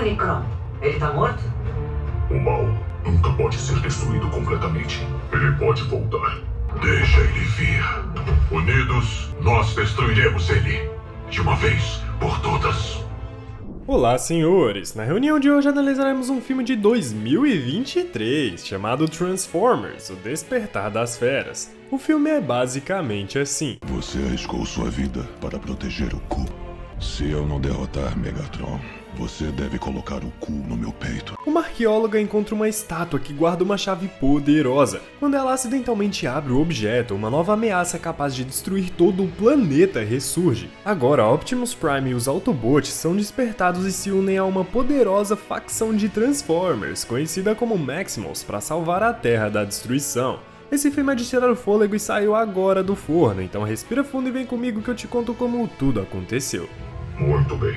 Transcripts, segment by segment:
Unicron, ele tá morto? O mal nunca pode ser destruído completamente. Ele pode voltar. Deixa ele vir. Unidos, nós destruiremos ele. De uma vez por todas. Olá, senhores! Na reunião de hoje analisaremos um filme de 2023 chamado Transformers: O Despertar das Feras. O filme é basicamente assim. Você arriscou sua vida para proteger o Ku. Se eu não derrotar Megatron, você deve colocar o Ku no meu peito. Uma arqueóloga encontra uma estátua que guarda uma chave poderosa. Quando ela acidentalmente abre o objeto, uma nova ameaça capaz de destruir todo o planeta ressurge. Agora, Optimus Prime e os Autobots são despertados e se unem a uma poderosa facção de Transformers, conhecida como Maximals, para salvar a Terra da destruição. Esse filme é de tirar o fôlego e saiu agora do forno, então respira fundo e vem comigo que eu te conto como tudo aconteceu. Muito bem.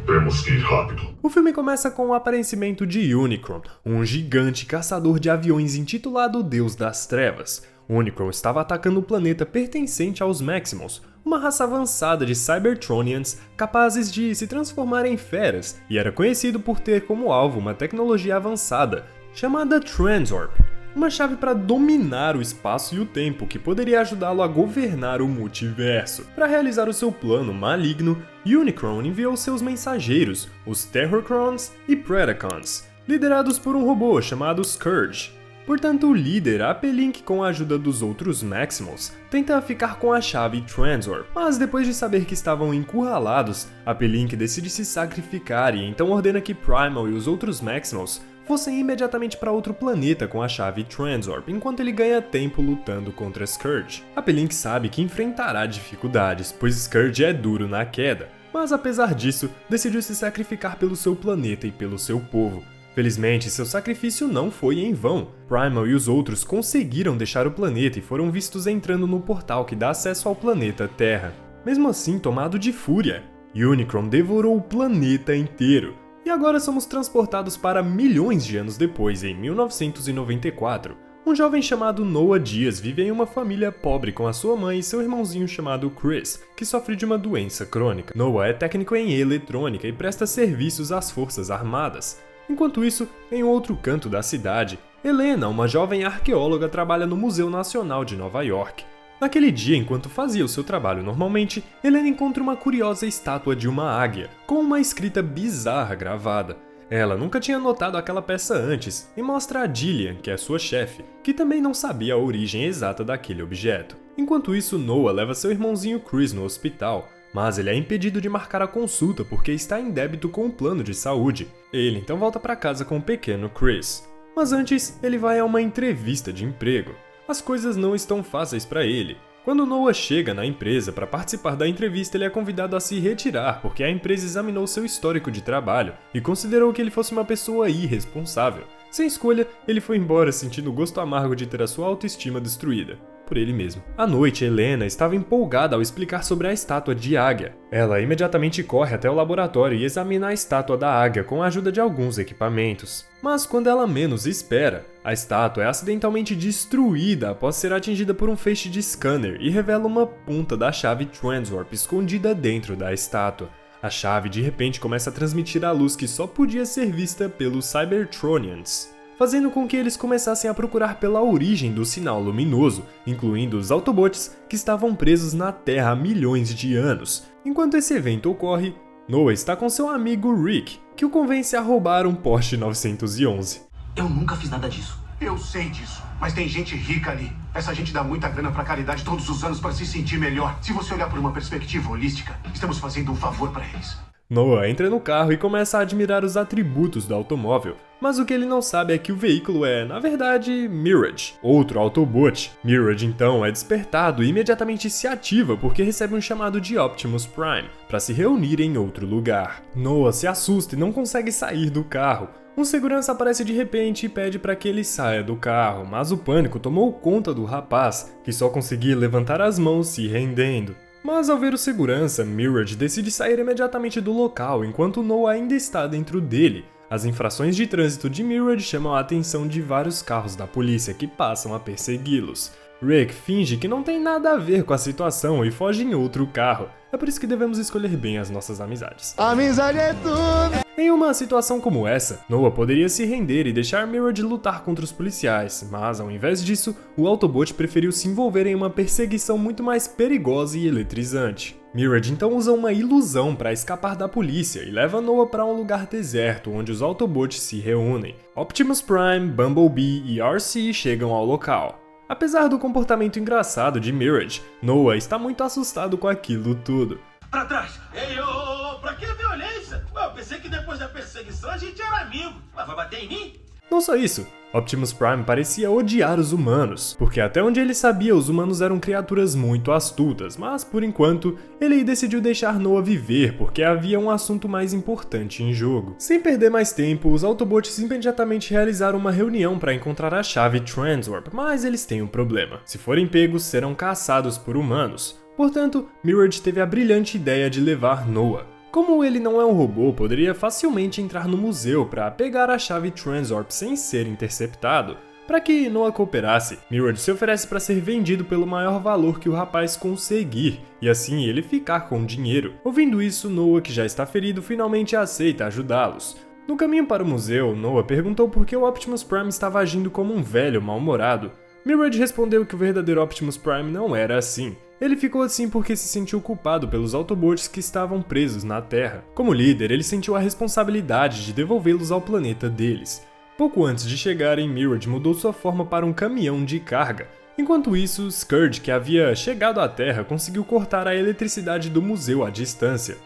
Temos que ir rápido. O filme começa com o aparecimento de Unicron, um gigante caçador de aviões intitulado Deus das Trevas. Unicron estava atacando o planeta pertencente aos Maximals, uma raça avançada de Cybertronians capazes de se transformar em feras, e era conhecido por ter como alvo uma tecnologia avançada, chamada Transorb, uma chave para dominar o espaço e o tempo que poderia ajudá-lo a governar o multiverso. Para realizar o seu plano maligno, Unicron enviou seus mensageiros, os Terrorcrons e Predacons, liderados por um robô chamado Scourge. Portanto, o líder, Apelink, com a ajuda dos outros Maximals, tenta ficar com a chave Transorb, mas depois de saber que estavam encurralados, Apelink decide se sacrificar e então ordena que Primal e os outros Maximals fossem imediatamente para outro planeta com a chave Transorb, enquanto ele ganha tempo lutando contra Scourge. Apelink sabe que enfrentará dificuldades, pois Scourge é duro na queda, mas apesar disso, decidiu se sacrificar pelo seu planeta e pelo seu povo. Felizmente, seu sacrifício não foi em vão. Primal e os outros conseguiram deixar o planeta e foram vistos entrando no portal que dá acesso ao planeta Terra. Mesmo assim, tomado de fúria, Unicron devorou o planeta inteiro. E agora somos transportados para milhões de anos depois, em 1994. Um jovem chamado Noah Diaz vive em uma família pobre com a sua mãe e seu irmãozinho chamado Chris, que sofre de uma doença crônica. Noah é técnico em eletrônica e presta serviços às forças armadas. Enquanto isso, em outro canto da cidade, Helena, uma jovem arqueóloga, trabalha no Museu Nacional de Nova York. Naquele dia, enquanto fazia o seu trabalho normalmente, Helena encontra uma curiosa estátua de uma águia, com uma escrita bizarra gravada. Ela nunca tinha notado aquela peça antes, e mostra a Jillian, que é sua chefe, que também não sabia a origem exata daquele objeto. Enquanto isso, Noah leva seu irmãozinho Chris no hospital, mas ele é impedido de marcar a consulta porque está em débito com o plano de saúde. Ele então volta para casa com o pequeno Chris. Mas antes, ele vai a uma entrevista de emprego. As coisas não estão fáceis para ele. Quando Noah chega na empresa para participar da entrevista, ele é convidado a se retirar porque a empresa examinou seu histórico de trabalho e considerou que ele fosse uma pessoa irresponsável. Sem escolha, ele foi embora sentindo o gosto amargo de ter a sua autoestima destruída por ele mesmo. À noite, Helena estava empolgada ao explicar sobre a estátua de águia. Ela imediatamente corre até o laboratório e examina a estátua da águia com a ajuda de alguns equipamentos. Mas quando ela menos espera, a estátua é acidentalmente destruída após ser atingida por um feixe de scanner e revela uma ponta da chave Transorb escondida dentro da estátua. A chave de repente começa a transmitir a luz que só podia ser vista pelos Cybertronians, fazendo com que eles começassem a procurar pela origem do sinal luminoso, incluindo os Autobots que estavam presos na Terra há milhões de anos. Enquanto esse evento ocorre, Noah está com seu amigo Rick, que o convence a roubar um Porsche 911. Eu nunca fiz nada disso. Eu sei disso, mas tem gente rica ali. Essa gente dá muita grana pra caridade todos os anos para se sentir melhor. Se você olhar por uma perspectiva holística, estamos fazendo um favor para eles. Noah entra no carro e começa a admirar os atributos do automóvel, mas o que ele não sabe é que o veículo é, na verdade, Mirage, outro Autobot. Mirage então é despertado e imediatamente se ativa porque recebe um chamado de Optimus Prime para se reunir em outro lugar. Noah se assusta e não consegue sair do carro. Um segurança aparece de repente e pede para que ele saia do carro, mas o pânico tomou conta do rapaz, que só conseguia levantar as mãos se rendendo. Mas ao ver o segurança, Mirage decide sair imediatamente do local enquanto Noah ainda está dentro dele. As infrações de trânsito de Mirage chamam a atenção de vários carros da polícia que passam a persegui-los. Rick finge que não tem nada a ver com a situação e foge em outro carro. É por isso que devemos escolher bem as nossas amizades. Amizade é tudo! Em uma situação como essa, Noah poderia se render e deixar Mirage lutar contra os policiais, mas ao invés disso, o Autobot preferiu se envolver em uma perseguição muito mais perigosa e eletrizante. Mirage então usa uma ilusão para escapar da polícia e leva Noah para um lugar deserto onde os Autobots se reúnem. Optimus Prime, Bumblebee e RC chegam ao local. Apesar do comportamento engraçado de Mirage, Noah está muito assustado com aquilo tudo. Pra trás! Ei, ô, pra que a violência? Eu pensei que depois da perseguição a gente era amigo. Mas vai bater em mim? Não só isso, Optimus Prime parecia odiar os humanos, porque até onde ele sabia os humanos eram criaturas muito astutas, mas por enquanto ele decidiu deixar Noah viver porque havia um assunto mais importante em jogo. Sem perder mais tempo, os Autobots imediatamente realizaram uma reunião para encontrar a chave Transwarp, mas eles têm um problema. Se forem pegos, serão caçados por humanos. Portanto, Mirage teve a brilhante ideia de levar Noah. Como ele não é um robô, poderia facilmente entrar no museu para pegar a chave Transwarp sem ser interceptado. Para que Noah cooperasse, Mirage se oferece para ser vendido pelo maior valor que o rapaz conseguir, e assim ele ficar com dinheiro. Ouvindo isso, Noah, que já está ferido, finalmente aceita ajudá-los. No caminho para o museu, Noah perguntou por que o Optimus Prime estava agindo como um velho mal-humorado. Mirage respondeu que o verdadeiro Optimus Prime não era assim. Ele ficou assim porque se sentiu culpado pelos Autobots que estavam presos na Terra. Como líder, ele sentiu a responsabilidade de devolvê-los ao planeta deles. Pouco antes de chegarem, Mirage mudou sua forma para um caminhão de carga. Enquanto isso, Scourge, que havia chegado à Terra, conseguiu cortar a eletricidade do museu à distância.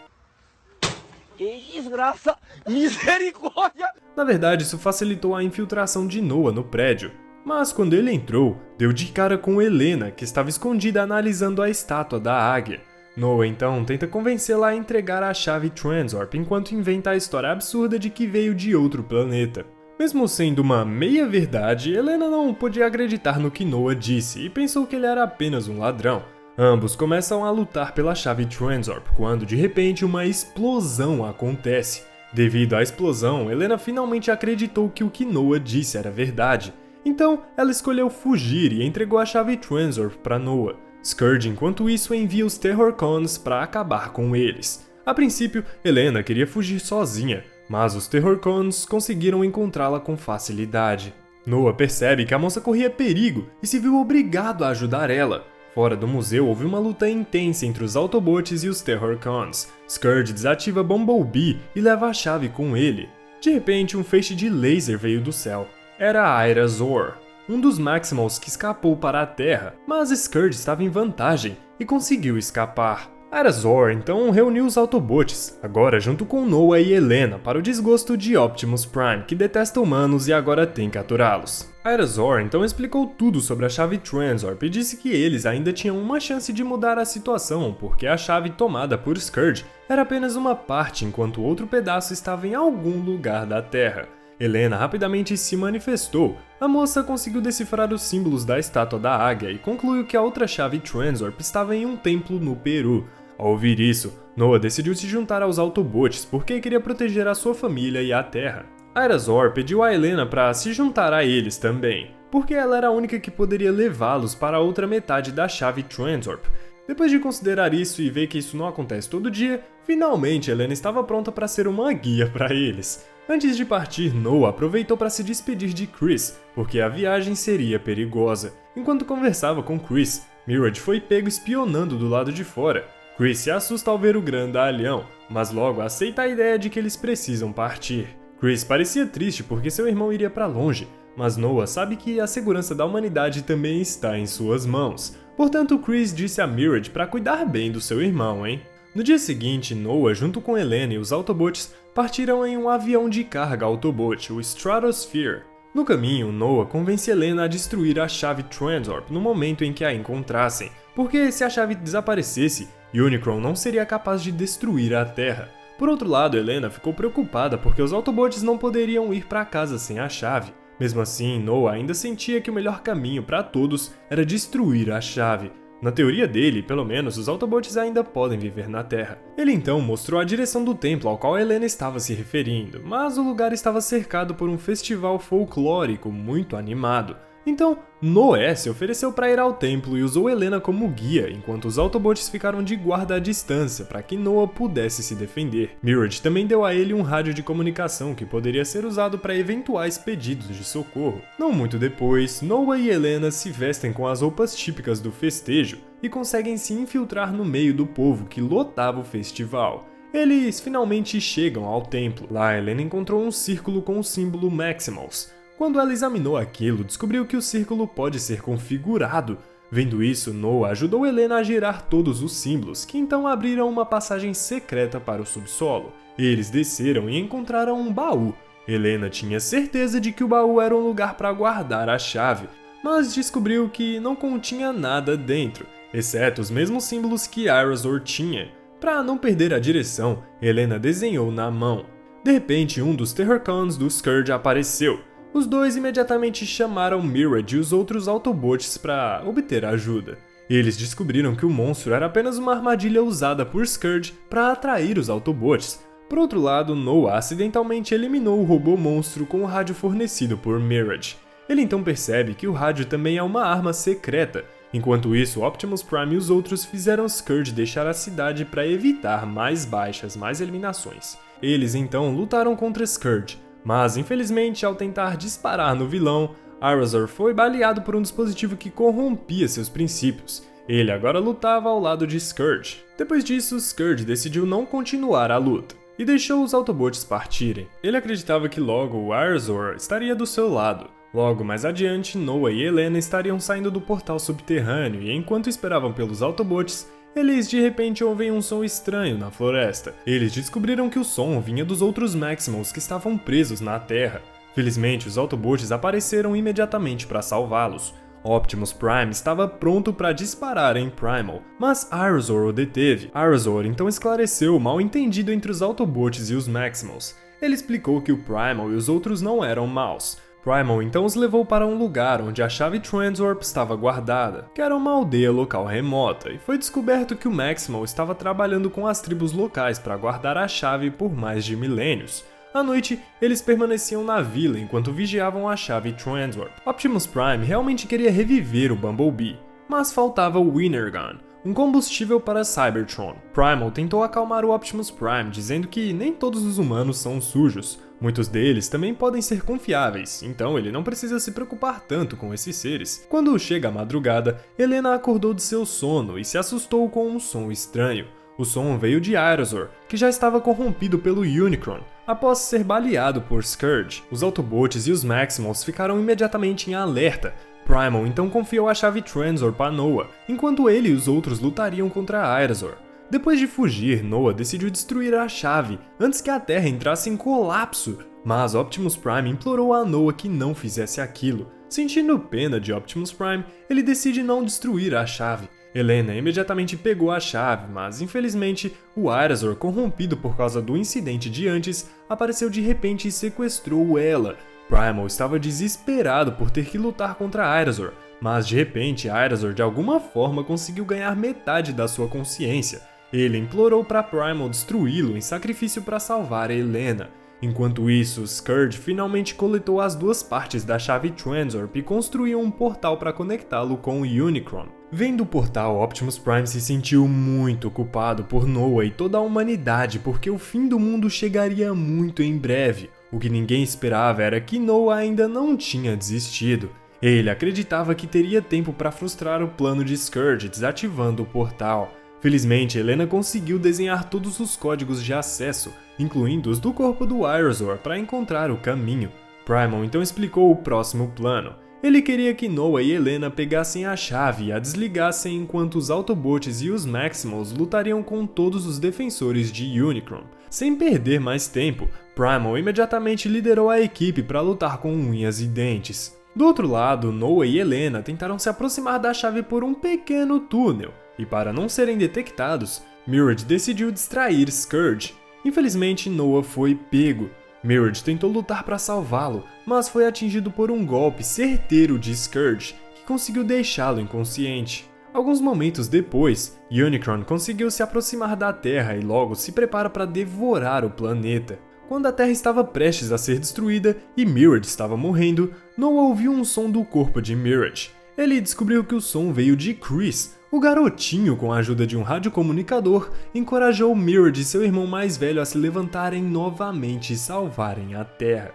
Que desgraça! Misericórdia! Na verdade, isso facilitou a infiltração de Noah no prédio. Mas quando ele entrou, deu de cara com Helena, que estava escondida analisando a estátua da águia. Noah então tenta convencê-la a entregar a chave Transwarp enquanto inventa a história absurda de que veio de outro planeta. Mesmo sendo uma meia-verdade, Helena não podia acreditar no que Noah disse e pensou que ele era apenas um ladrão. Ambos começam a lutar pela chave Transwarp quando de repente uma explosão acontece. Devido à explosão, Helena finalmente acreditou que o que Noah disse era verdade. Então, ela escolheu fugir e entregou a chave Transwarp para Noah. Scourge, enquanto isso, envia os Terrorcons para acabar com eles. A princípio, Helena queria fugir sozinha, mas os Terrorcons conseguiram encontrá-la com facilidade. Noah percebe que a moça corria perigo e se viu obrigado a ajudar ela. Fora do museu, houve uma luta intensa entre os Autobots e os Terrorcons. Scourge desativa Bumblebee e leva a chave com ele. De repente, um feixe de laser veio do céu. Era Aira Zor, um dos Maximals que escapou para a Terra, mas Scourge estava em vantagem e conseguiu escapar. Aira Zor então reuniu os Autobots, agora junto com Noah e Helena, para o desgosto de Optimus Prime, que detesta humanos e agora tem que capturá-los. Aira Zor então explicou tudo sobre a chave Transwarp e disse que eles ainda tinham uma chance de mudar a situação, porque a chave tomada por Scourge era apenas uma parte, enquanto outro pedaço estava em algum lugar da Terra. Helena rapidamente se manifestou. A moça conseguiu decifrar os símbolos da estátua da águia e concluiu que a outra chave Transwarp estava em um templo no Peru. Ao ouvir isso, Noah decidiu se juntar aos Autobots porque queria proteger a sua família e a Terra. Aira Zor pediu a Helena para se juntar a eles também, porque ela era a única que poderia levá-los para a outra metade da chave Transwarp. Depois de considerar isso e ver que isso não acontece todo dia, finalmente Helena estava pronta para ser uma guia para eles. Antes de partir, Noah aproveitou para se despedir de Chris, porque a viagem seria perigosa. Enquanto conversava com Chris, Mirage foi pego espionando do lado de fora. Chris se assusta ao ver o grandalhão, mas logo aceita a ideia de que eles precisam partir. Chris parecia triste porque seu irmão iria para longe, mas Noah sabe que a segurança da humanidade também está em suas mãos. Portanto, Chris disse a Mirage para cuidar bem do seu irmão, hein? No dia seguinte, Noah, junto com Helena e os Autobots, partiram em um avião de carga Autobot, o Stratosphere. No caminho, Noah convence Helena a destruir a chave Transwarp no momento em que a encontrassem, porque se a chave desaparecesse, Unicron não seria capaz de destruir a Terra. Por outro lado, Helena ficou preocupada porque os Autobots não poderiam ir para casa sem a chave. Mesmo assim, Noah ainda sentia que o melhor caminho para todos era destruir a chave. Na teoria dele, pelo menos, os Autobots ainda podem viver na Terra. Ele então mostrou a direção do templo ao qual Helena estava se referindo, mas o lugar estava cercado por um festival folclórico muito animado. Então, Noé se ofereceu para ir ao templo e usou Helena como guia, enquanto os Autobots ficaram de guarda à distância para que Noah pudesse se defender. Mirage também deu a ele um rádio de comunicação que poderia ser usado para eventuais pedidos de socorro. Não muito depois, Noah e Helena se vestem com as roupas típicas do festejo e conseguem se infiltrar no meio do povo que lotava o festival. Eles finalmente chegam ao templo. Lá, Helena encontrou um círculo com o símbolo Maximals. Quando ela examinou aquilo, descobriu que o círculo pode ser configurado. Vendo isso, Noah ajudou Helena a girar todos os símbolos, que então abriram uma passagem secreta para o subsolo. Eles desceram e encontraram um baú. Helena tinha certeza de que o baú era um lugar para guardar a chave, mas descobriu que não continha nada dentro, exceto os mesmos símbolos que Irazor tinha. Para não perder a direção, Helena desenhou na mão. De repente, um dos Terrorcons do Scourge apareceu. Os dois imediatamente chamaram Mirage e os outros Autobots para obter ajuda. Eles descobriram que o monstro era apenas uma armadilha usada por Scourge para atrair os Autobots. Por outro lado, Noah acidentalmente eliminou o robô monstro com o rádio fornecido por Mirage. Ele então percebe que o rádio também é uma arma secreta. Enquanto isso, Optimus Prime e os outros fizeram Scourge deixar a cidade para evitar mais baixas, mais eliminações. Eles então lutaram contra Scourge. Mas, infelizmente, ao tentar disparar no vilão, Irazor foi baleado por um dispositivo que corrompia seus princípios. Ele agora lutava ao lado de Scourge. Depois disso, Scourge decidiu não continuar a luta e deixou os Autobots partirem. Ele acreditava que logo o Irazor estaria do seu lado. Logo mais adiante, Noah e Helena estariam saindo do portal subterrâneo e enquanto esperavam pelos Autobots, eles de repente ouvem um som estranho na floresta. Eles descobriram que o som vinha dos outros Maximals que estavam presos na Terra. Felizmente, os Autobots apareceram imediatamente para salvá-los. Optimus Prime estava pronto para disparar em Primal, mas Irazor o deteve. Irazor então esclareceu o mal-entendido entre os Autobots e os Maximals. Ele explicou que o Primal e os outros não eram maus. Primal então os levou para um lugar onde a chave Transwarp estava guardada, que era uma aldeia local remota, e foi descoberto que o Maximal estava trabalhando com as tribos locais para guardar a chave por mais de milênios. À noite, eles permaneciam na vila enquanto vigiavam a chave Transwarp. Optimus Prime realmente queria reviver o Bumblebee, mas faltava o Winnergun, um combustível para Cybertron. Primal tentou acalmar o Optimus Prime, dizendo que nem todos os humanos são sujos. Muitos deles também podem ser confiáveis, então ele não precisa se preocupar tanto com esses seres. Quando chega a madrugada, Helena acordou de seu sono e se assustou com um som estranho. O som veio de Irazor, que já estava corrompido pelo Unicron, após ser baleado por Scourge. Os Autobots e os Maximals ficaram imediatamente em alerta. Primal então confiou a chave Transwarp a Noah, enquanto ele e os outros lutariam contra Irazor. Depois de fugir, Noah decidiu destruir a chave antes que a Terra entrasse em colapso, mas Optimus Prime implorou a Noah que não fizesse aquilo. Sentindo pena de Optimus Prime, ele decide não destruir a chave. Helena imediatamente pegou a chave, mas infelizmente o Irazor, corrompido por causa do incidente de antes, apareceu de repente e sequestrou ela. Primal estava desesperado por ter que lutar contra Irazor, mas de repente Irazor de alguma forma conseguiu ganhar metade da sua consciência. Ele implorou para Primal destruí-lo em sacrifício para salvar Helena. Enquanto isso, Scourge finalmente coletou as duas partes da chave Transwarp e construiu um portal para conectá-lo com o Unicron. Vendo o portal, Optimus Prime se sentiu muito culpado por Noah e toda a humanidade porque o fim do mundo chegaria muito em breve. O que ninguém esperava era que Noah ainda não tinha desistido. Ele acreditava que teria tempo para frustrar o plano de Scourge desativando o portal. Felizmente, Helena conseguiu desenhar todos os códigos de acesso, incluindo os do corpo do Irazor, para encontrar o caminho. Primal então explicou o próximo plano. Ele queria que Noah e Helena pegassem a chave e a desligassem enquanto os Autobots e os Maximals lutariam com todos os defensores de Unicron. Sem perder mais tempo, Primal imediatamente liderou a equipe para lutar com unhas e dentes. Do outro lado, Noah e Helena tentaram se aproximar da chave por um pequeno túnel, e para não serem detectados, Mirage decidiu distrair Scourge. Infelizmente, Noah foi pego. Mirage tentou lutar para salvá-lo, mas foi atingido por um golpe certeiro de Scourge, que conseguiu deixá-lo inconsciente. Alguns momentos depois, Unicron conseguiu se aproximar da Terra e logo se prepara para devorar o planeta. Quando a Terra estava prestes a ser destruída e Mirage estava morrendo, Noah ouviu um som do corpo de Mirage. Ele descobriu que o som veio de Chris. O garotinho, com a ajuda de um radiocomunicador, encorajou Mirage e seu irmão mais velho a se levantarem novamente e salvarem a Terra.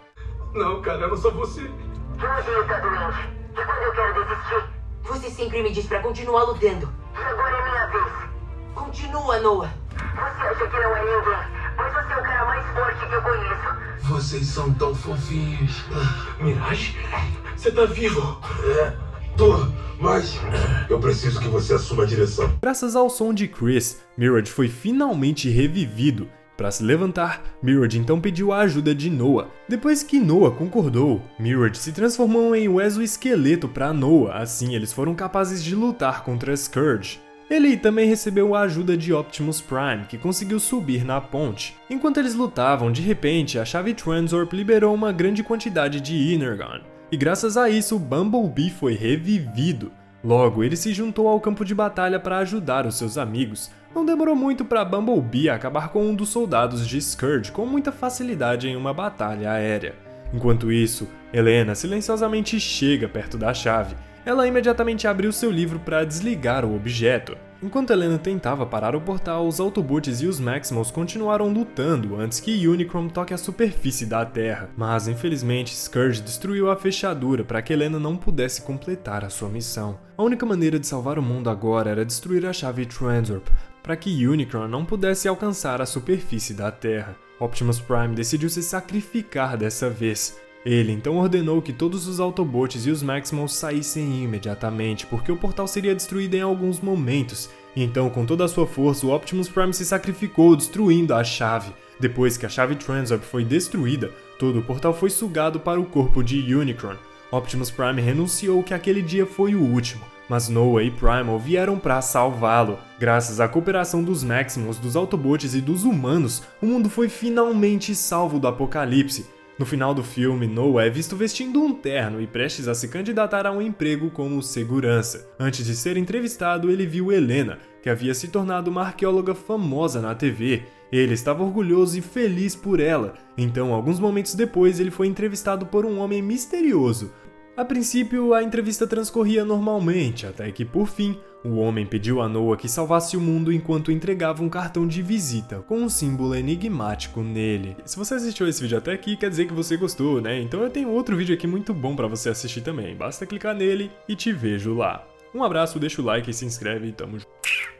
Não, cara, eu não sou você. Você tá doente. E quando eu quero desistir? Você sempre me diz pra continuar lutando. E agora é minha vez. Continua, Noah. Você acha que não é ninguém, mas você é o cara mais forte que eu conheço. Vocês são tão fofinhos. Mirage? Você tá vivo? Tô, mas eu preciso que você assuma a direção. Graças ao som de Chris, Mirage foi finalmente revivido. Para se levantar, Mirage então pediu a ajuda de Noah. Depois que Noah concordou, Mirage se transformou em um exoesqueleto para Noah, assim eles foram capazes de lutar contra Scourge. Ele também recebeu a ajuda de Optimus Prime, que conseguiu subir na ponte. Enquanto eles lutavam, de repente, a chave Transorp liberou uma grande quantidade de Energon, e graças a isso, Bumblebee foi revivido. Logo, ele se juntou ao campo de batalha para ajudar os seus amigos. Não demorou muito para Bumblebee acabar com um dos soldados de Scourge com muita facilidade em uma batalha aérea. Enquanto isso, Helena silenciosamente chega perto da chave. Ela imediatamente abriu seu livro para desligar o objeto. Enquanto Helena tentava parar o portal, os Autobots e os Maximals continuaram lutando antes que Unicron toque a superfície da Terra. Mas infelizmente Scourge destruiu a fechadura para que Helena não pudesse completar a sua missão. A única maneira de salvar o mundo agora era destruir a chave Transorp, para que Unicron não pudesse alcançar a superfície da Terra. Optimus Prime decidiu se sacrificar dessa vez. Ele então ordenou que todos os Autobots e os Maximals saíssem imediatamente, porque o portal seria destruído em alguns momentos. Então, com toda a sua força, o Optimus Prime se sacrificou, destruindo a chave. Depois que a chave Transorp foi destruída, todo o portal foi sugado para o corpo de Unicron. Optimus Prime renunciou que aquele dia foi o último, mas Noah e Primal vieram para salvá-lo. Graças à cooperação dos Maximals, dos Autobots e dos humanos, o mundo foi finalmente salvo do apocalipse. No final do filme, Noah é visto vestindo um terno e prestes a se candidatar a um emprego como segurança. Antes de ser entrevistado, ele viu Helena, que havia se tornado uma arqueóloga famosa na TV. Ele estava orgulhoso e feliz por ela. Então, alguns momentos depois, ele foi entrevistado por um homem misterioso. A princípio, a entrevista transcorria normalmente, até que, por fim, o homem pediu a Noah que salvasse o mundo enquanto entregava um cartão de visita com um símbolo enigmático nele. Se você assistiu esse vídeo até aqui, quer dizer que você gostou, né? Então eu tenho outro vídeo aqui muito bom pra você assistir também. Basta clicar nele e te vejo lá. Um abraço, deixa o like e se inscreve e tamo junto.